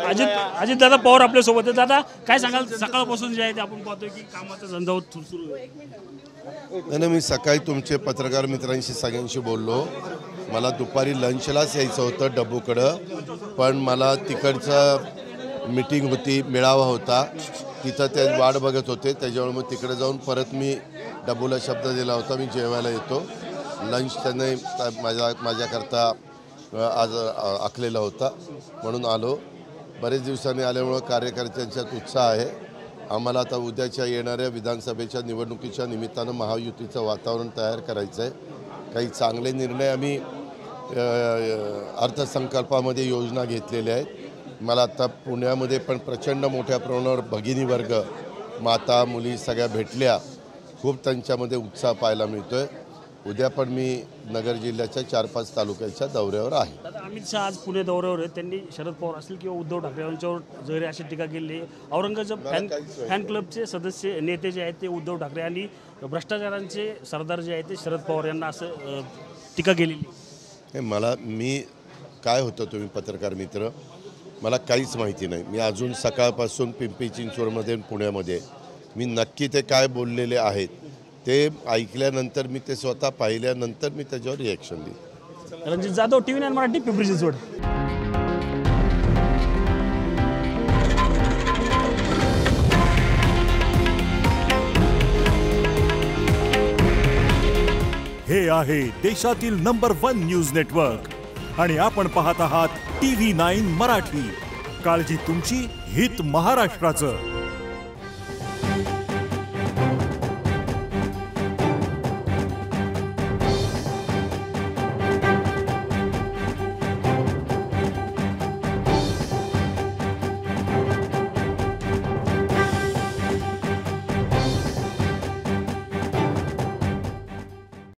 अजित दादा पवार आपल्या सोबत आहे. दादा काय सांगाल, सकाळपासून जे आहे ते आपण पाहतोय की कामाचा झंझावत सुरू आहे. नाही, मी सकाळी तुमचे पत्रकार मित्रांशी सगळ्यांशी बोललो. मला दुपारी लंचलाच यायचं होतं डब्बूकडं, पण मला तिकडचं मीटिंग होती, मेळावा होता, तिथं ते वाट बघत होते. त्याच्यामुळे मग तिकडे जाऊन परत मी डब्बूला शब्द दिला होता मी जेवायला येतो. लंच त्याने माझ्याकरता आज आखलेला होता म्हणून आलो. बरेच दिवसांनी आल्यामुळं कार्यकर्त्यांच्यात उत्साह आहे. आम्हाला आता उद्याच्या येणाऱ्या विधानसभेच्या निवडणुकीच्या निमित्तानं महायुतीचं वातावरण तयार करायचं आहे. काही चांगले निर्णय आम्ही अर्थसंकल्पामध्ये योजना घेतलेल्या आहेत. मला आता पुण्यामध्ये पण प्रचंड मोठ्या प्रमाणावर भगिनी वर्ग, माता मुली सगळ्या भेटल्या. खूप त्यांच्यामध्ये उत्साह पाहायला मिळतो आहे. उद्या पण मी नगर जिल्ह्याच्या 4-5 तालुक्याच्या दौऱ्यावर आहे. दादा अमित शहा आज पुणे दौऱ्यावर आहेत. त्यांनी शरद पवार असतील किंवा उद्धव ठाकरे यांच्यावर जरी अशी टीका केली. औरंगाबाद फॅन क्लबचे सदस्य नेते जे आहेत ते उद्धव ठाकरे आणि भ्रष्टाचारांचे सरदार जे आहेत ते शरद पवार यांना असं टीका केलेली. मी काय होतं, तुम्ही पत्रकार मित्र, मला काहीच माहिती नाही. मी अजून सकाळपासून पिंपरी चिंचवडमध्ये पुण्यामध्ये मी नक्की ते काय बोललेले आहेत ते ऐकल्यानंतर, मी ते स्वतः पाहिल्यानंतर मी त्याच्यावर रिॲक्शन दिली. रणजित जाधव, TV9 मराठी, पिंपरी चिंचवड. हे आहे देशातील नंबर 1 न्यूज नेटवर्क आणि आपण पाहत आहात TV9 मराठी. काळजी तुमची, हित महाराष्ट्राचं.